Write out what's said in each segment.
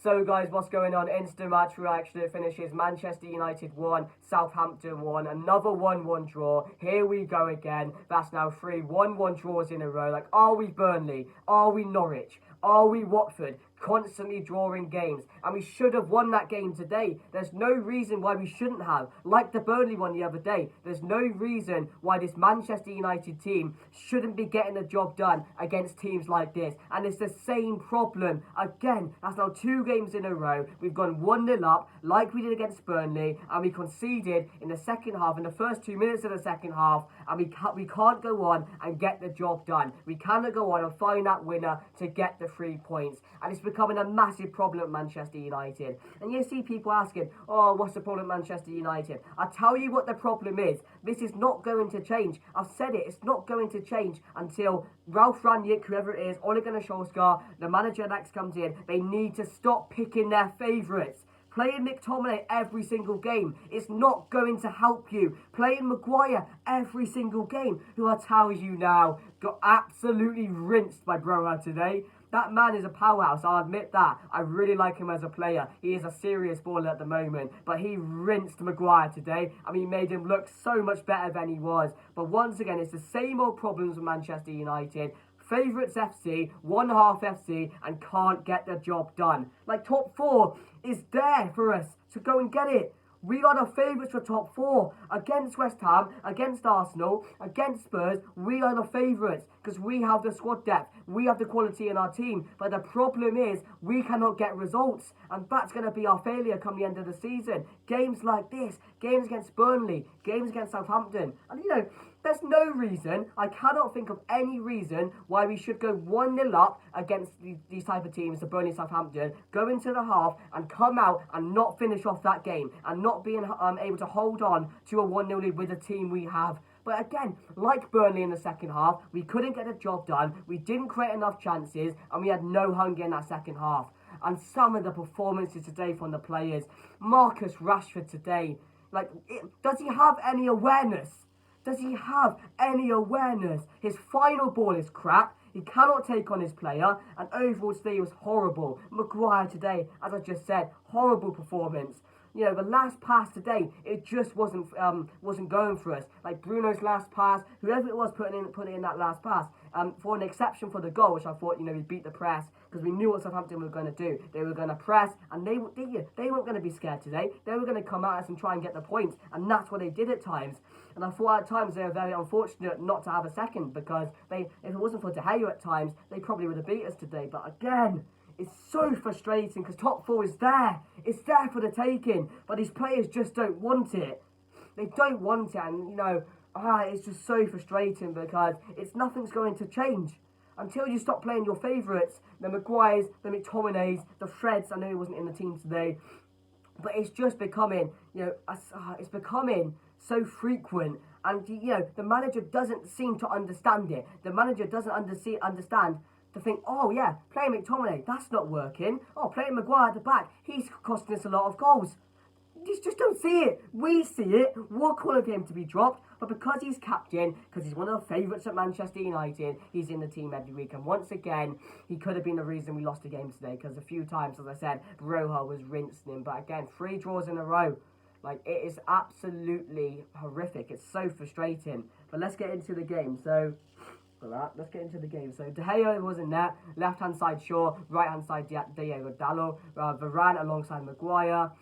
So guys, what's going on? Instant match reaction. It finishes Manchester United 1, Southampton 1, another 1-1 draw. Here we go again. That's now 3 1-1 draws in a row. Like, are we Burnley? Are we Norwich? Are we Watford? Constantly drawing games, and we should have won that game today. There's no reason why we shouldn't have. Like the Burnley one the other day, there's no reason why this Manchester United team shouldn't be getting the job done against teams like this. And it's the same problem again. That's now 2 games in a row. We've gone 1-0 up like we did against Burnley, and we conceded in the second half, in the first 2 minutes of the second half, and we can't go on and get the job done. We cannot go on and find that winner to get the 3 points, and it's becoming a massive problem at Manchester United. And you see people asking, oh, what's the problem at Manchester United? I'll tell you what the problem is. This is not going to change. I've said it. It's not going to change until Ralf Rangnick, whoever it is, Ole Gunnar Solskjaer, the manager next comes in. They need to stop picking their favourites. Playing McTominay every single game is not going to help you. Playing Maguire every single game, who I tell you now, got absolutely rinsed by Broha today. That man is a powerhouse, I'll admit that. I really like him as a player. He is a serious baller at the moment. But he rinsed Maguire today. I mean, he made him look so much better than he was. But once again, it's the same old problems with Manchester United. Favourites FC, one-half FC, and can't get the job done. Like, top 4 is there for us to go and get it. We are the favourites for top 4. Against West Ham, against Arsenal, against Spurs, we are the favourites because we have the squad depth. We have the quality in our team. But the problem is we cannot get results. And that's going to be our failure come the end of the season. Games like this, games against Burnley, games against Southampton. And, you know, there's no reason, I cannot think of any reason why we should go 1-0 up against these type of teams, the Burnley, Southampton, go into the half and come out and not finish off that game and not being able to hold on to a 1-0 lead with the team we have. But again, like Burnley in the second half, we couldn't get the job done, we didn't create enough chances, and we had no hunger in that second half. And some of the performances today from the players, Marcus Rashford today, like, does he have any awareness? Does he have any awareness? His final ball is crap. He cannot take on his player. And overall today was horrible. Maguire today, as I just said, horrible performance. You know, the last pass today, it just wasn't going for us. Like Bruno's last pass, whoever it was putting in that last pass, for an exception for the goal, which I thought, you know, we beat the press because we knew what Southampton were going to do. They were going to press, and they weren't going to be scared today. They were going to come at us and try and get the points, and that's what they did at times. And I thought at times they were very unfortunate not to have a second because if it wasn't for De Gea at times, they probably would have beat us today. But again, it's so frustrating because top 4 is there. It's there for the taking, but these players just don't want it. They don't want it, and you know, it's just so frustrating because nothing's going to change until you stop playing your favourites, the Maguires, the McTominays, the Freds. I know he wasn't in the team today, but it's just becoming, you know, it's becoming so frequent, and you know, the manager doesn't seem to understand it. The manager doesn't understand to think, oh yeah, playing McTominay, that's not working. Oh, playing Maguire at the back, he's costing us a lot of goals. You just don't see it. We see it. We're calling for him to be dropped. But because he's captain, because he's one of the favourites at Manchester United, he's in the team every week. And once again, he could have been the reason we lost the game today. Because a few times, as I said, Broha was rinsing him. But again, 3 draws in a row. Like, it is absolutely horrific. It's so frustrating. But let's get into the game. So, let's get into the game. So, De Gea was in there. Left-hand side Shaw. Right-hand side Diego Dalot. Varane alongside Maguire.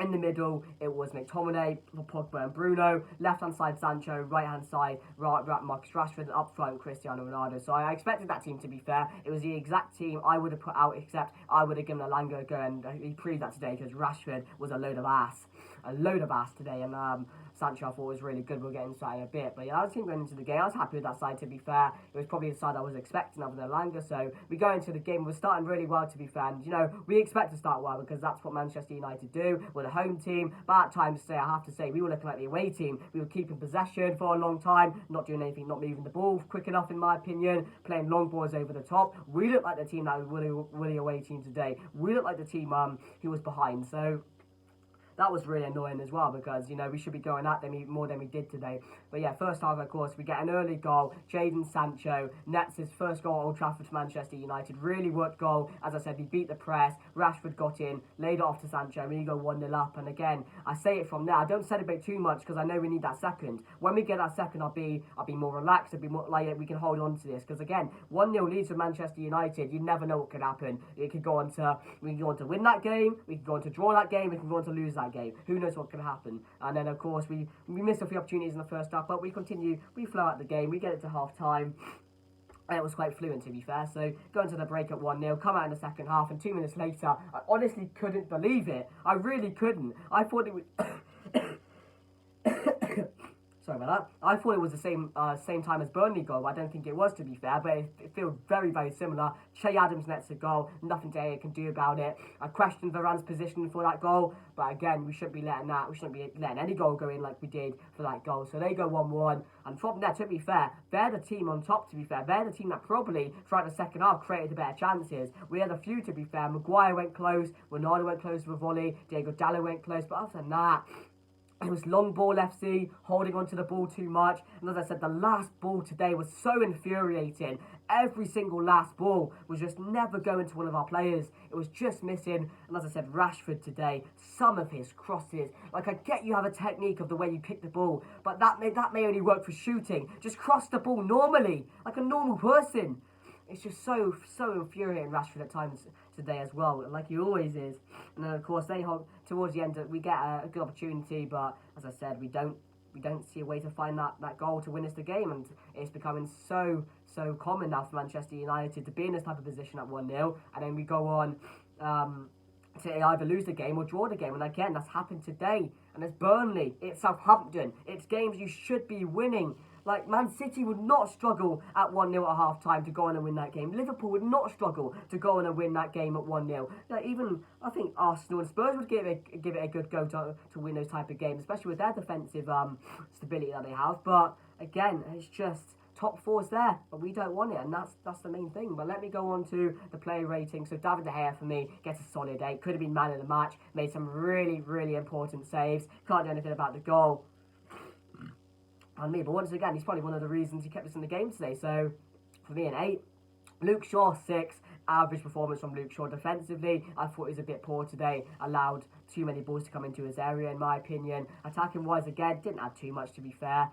In the middle, it was McTominay, Pogba and Bruno. Left-hand side, Sancho. Right-hand side, Marcus Rashford. And up front, Cristiano Ronaldo. So I expected that team to be fair. It was the exact team I would have put out, except I would have given Alanga a go. And he proved that today because Rashford was a load of ass. A load of ass today. And Sancho, I thought, was really good. We'll get into that in a bit. But yeah, I was going into the game. I was happy with that side, to be fair. It was probably the side I was expecting other than Alanga. So we go into the game. We're starting really well, to be fair. And, you know, we expect to start well because that's what Manchester United do. We're the home team. But at times, I have to say, we were looking like the away team. We were keeping possession for a long time, not doing anything, not moving the ball quick enough, in my opinion, playing long balls over the top. We look like the team that was really away team today. We look like the team who was behind. So that was really annoying as well because, you know, we should be going at them even more than we did today. But yeah, first half, of course, we get an early goal. Jadon Sancho nets his first goal at Old Trafford for Manchester United. Really worked goal. As I said, he beat the press. Rashford got in, laid it off to Sancho, and we go 1-0 up. And again, I say it from there. I don't celebrate too much because I know we need that second. When we get that second, I'll be more relaxed. I'll be more like we can hold on to this because again, 1-0 leads for Manchester United. You never know what could happen. We can go on to win that game. We can go on to draw that game. We can go on to lose that game. Who knows what can happen? And then of course we missed a few opportunities in the first half, but we continue. We flow out the game. We get it to half time. And it was quite fluent, to be fair. So, going to the break at 1-0, come out in the second half, and 2 minutes later, I honestly couldn't believe it. I really couldn't. I thought it would... Sorry about that. I thought it was the same time as Burnley goal. I don't think it was, to be fair, but it feels very, very similar. Che Adams nets a goal. Nothing De Gea can do about it. I questioned Varane's position for that goal, but again, we shouldn't be letting that. We shouldn't be letting any goal go in like we did for that goal. So they go 1-1, and from there, to be fair, they're the team on top. To be fair, they're the team that probably throughout the second half created the better chances. We had a few, to be fair. Maguire went close. Ronaldo went close with a volley. Diego Dallo went close, but other than that, it was long ball FC, holding onto the ball too much. And as I said, the last ball today was so infuriating. Every single last ball was just never going to one of our players. It was just missing. And as I said, Rashford today, some of his crosses. Like, I get you have a technique of the way you kick the ball, but that may only work for shooting. Just cross the ball normally, like a normal person. It's just so infuriating, Rashford, at times today as well, like he always is. And then of course they hold towards the end. We get a good opportunity, but as I said, we don't see a way to find that goal to win us the game, and it's becoming so common now for Manchester United to be in this type of position at 1-0, and then we go on to either lose the game or draw the game. And again, that's happened today. And it's Burnley, it's Southampton, it's games you should be winning. Like, Man City would not struggle at 1-0 at half-time to go on and win that game. Liverpool would not struggle to go on and win that game at 1-0. Like, even, I think Arsenal and Spurs would give it a good go to win those type of games, especially with their defensive stability that they have. But, again, it's just top four's there, but we don't want it, and that's the main thing. But let me go on to the player rating. So David De Gea, for me, gets a solid 8. Could have been man of the match. Made some really important saves. Can't do anything about the goal on me, but once again, he's probably one of the reasons he kept us in the game today. So for me, an 8. Luke Shaw, 6. Average performance from Luke Shaw defensively. I thought he was a bit poor today. Allowed too many balls to come into his area, in my opinion. Attacking wise, again, didn't add too much, to be fair.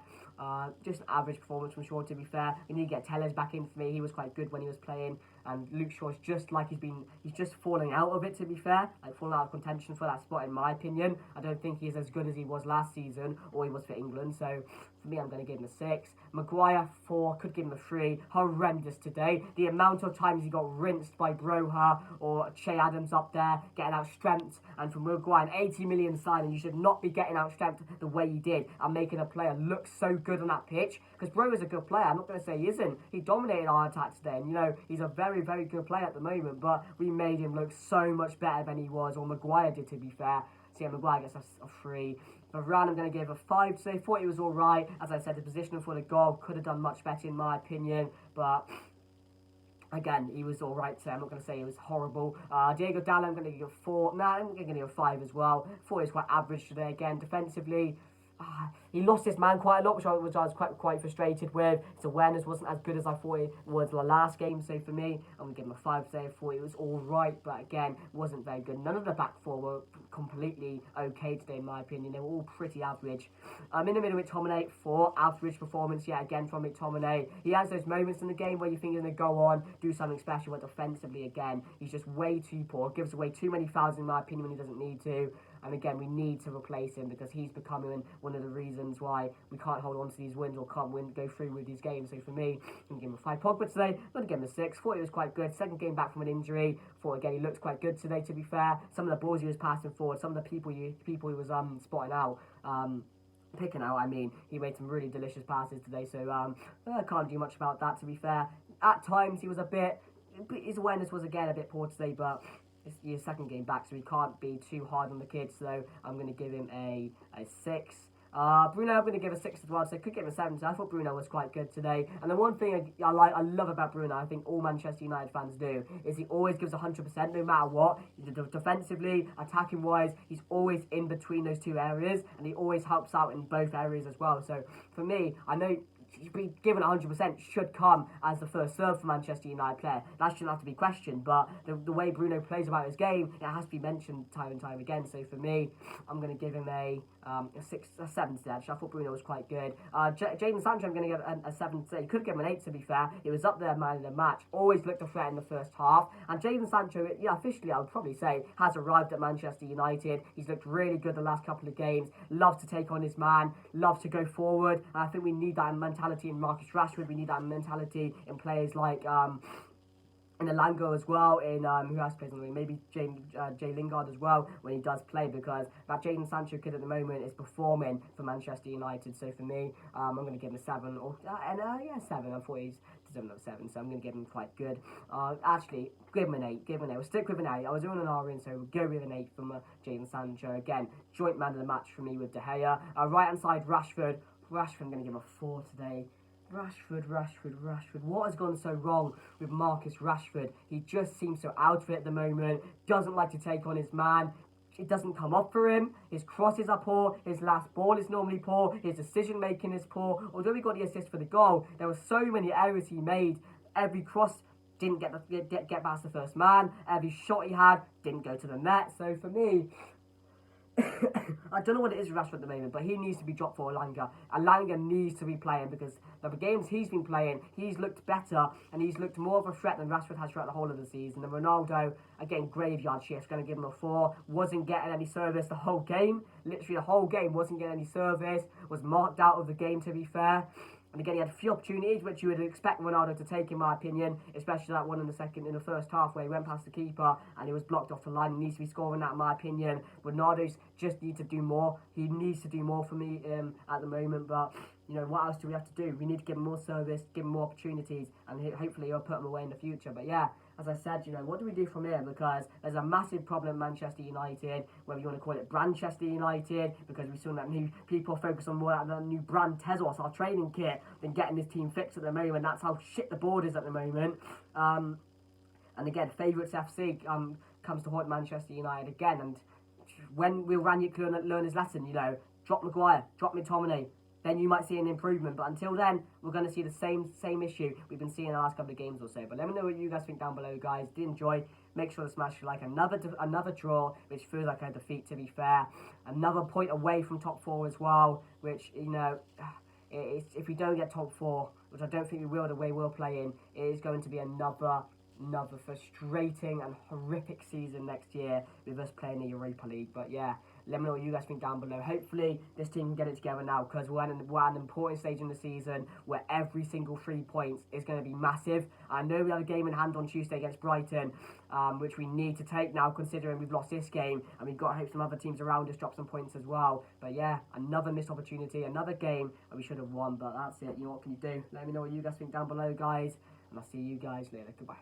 Just an average performance from Shaw, to be fair. We need to get Tellez back in for me. He was quite good when he was playing. And Luke Shaw's just like he's just falling out of it, to be fair. Like, falling out of contention for that spot, in my opinion. I don't think he's as good as he was last season, or he was for England. So for me, I'm going to give him a 6. Maguire, 4. Could give him a 3. Horrendous today. The amount of times he got rinsed by Broha or Che Adams up there, getting out strength. And from Maguire, an 80 million signing, you should not be getting out strength the way you did and making a player look so good on that pitch. Because Broha's a good player. I'm not going to say he isn't. He dominated our attack today. And, you know, he's a very good player at the moment. But we made him look so much better than he was, or Maguire did, to be fair. So yeah, Maguire gets a 3. For Varane, I'm going to give a 5 today. Thought he was alright. As I said, the positioning for the goal could have done much better, in my opinion. But again, he was alright today. I'm not going to say he was horrible. Diego Dallo, I'm going to give a 4. Nah, I'm going to give a 5 as well. Thought he was quite average today. Again, defensively, he lost his man quite a lot, which I was quite frustrated with. His awareness wasn't as good as I thought it was the last game. So for me, I'm going to give him a 5 today. I thought it was alright, but again, wasn't very good. None of the back four were completely okay today, in my opinion. They were all pretty average. In the middle, McTominay, 4. Average performance yet again from McTominay. He has those moments in the game where you think he's going to go on, do something special, but defensively, again, he's just way too poor. Gives away too many fouls, in my opinion, when he doesn't need to. And again, we need to replace him because he's becoming one of the reasons why we can't hold on to these wins or can't go through with these games. So for me, I'm going to give him a 5. Pogba today, I'm going to give him a 6. Thought he was quite good. Second game back from an injury. Thought again he looked quite good today, to be fair. Some of the balls he was passing forward, some of the people he was spotting out. Picking out, I mean, he made some really delicious passes today. So I can't do much about that, to be fair. At times he was his awareness was again a bit poor today, but it's his second game back, so he can't be too hard on the kid. So I'm going to give him a 6. Bruno, I'm going to give a 6 as well, so I could give him a 7. So I thought Bruno was quite good today. And the one thing I love about Bruno, I think all Manchester United fans do, is he always gives 100% no matter what. Defensively, attacking-wise, he's always in between those two areas, and he always helps out in both areas as well. So for me, I know be given 100% should come as the first serve for Manchester United player. That shouldn't have to be questioned, but the way Bruno plays about his game, it has to be mentioned time and time again. So for me, I'm going to give him a 7 today. Actually, I thought Bruno was quite good. Jadon Sancho, I'm going to give a 7 today. You could give him an 8 to be fair. He was up there man of the match. Always looked a threat in the first half. And Jadon Sancho, yeah, officially I would probably say has arrived at Manchester United. He's looked really good the last couple of games. Love to take on his man. Love to go forward. And I think we need that mentality in Marcus Rashford. We need that mentality in players like in Elango as well, in who else plays on the wing? Maybe Jay Lingard as well when he does play, because that Jadon Sancho kid at the moment is performing for Manchester United. So for me, I'm going to give him a 7 or 7. I thought he's deserving of a 7, so I'm going to give him quite good. Actually, give him an 8. Give him an 8. We'll stick with an 8. I was doing an R in, so we'll go with an 8 from Jadon Sancho. Again, joint man of the match for me with De Gea. Right hand side, Rashford. I'm going to give him a 4 today. Rashford. What has gone so wrong with Marcus Rashford? He just seems so out of it at the moment. Doesn't like to take on his man. It doesn't come up for him. His crosses are poor. His last ball is normally poor. His decision making is poor. Although he got the assist for the goal, there were so many errors he made. Every cross didn't get past the first man. Every shot he had didn't go to the net. So for me, I don't know what it is with Rashford at the moment, but he needs to be dropped for Elanga. Elanga needs to be playing, because the games he's been playing, he's looked better and he's looked more of a threat than Rashford has throughout the whole of the season. And Ronaldo, again, graveyard shift, going to give him a 4. Wasn't getting any service the whole game. Literally the whole game wasn't getting any service. Was marked out of the game, to be fair. And again, he had a few opportunities which you would expect Ronaldo to take, in my opinion, especially that one in the first half where he went past the keeper and he was blocked off the line. He needs to be scoring that, in my opinion. Ronaldo's just need to do more. He needs to do more for me at the moment, but you know, what else do we have to do? We need to give him more service, give him more opportunities, and hopefully he'll put them away in the future. But yeah, as I said, you know, what do we do from here? Because there's a massive problem in Manchester United, whether you want to call it Branchester United, because we've seen that new people focus on more on the new brand Tezos, our training kit, than getting this team fixed at the moment. That's how shit the board is at the moment. And again, favourites FC comes to haunt Manchester United again. And when will Ranić learn his lesson? You know, drop Maguire, drop McTominay. Then you might see an improvement. But until then, we're going to see the same issue we've been seeing in the last couple of games or so. But let me know what you guys think down below, guys. Did enjoy? Make sure to smash like another draw, which feels like a defeat, to be fair. Another point away from top 4 as well, which, you know, if we don't get top 4, which I don't think we will the way we're playing, it is going to be another frustrating and horrific season next year with us playing the Europa League. But yeah, let me know what you guys think down below. Hopefully this team can get it together now, because we're at an important stage in the season where every single 3 points is going to be massive. I know we have a game in hand on Tuesday against Brighton, which we need to take now, considering we've lost this game, and we've got to hope some other teams around us drop some points as well. But yeah, another missed opportunity, another game that we should have won, but that's it. You know, what can you do? Let me know what you guys think down below, guys, and I'll see you guys later. Goodbye.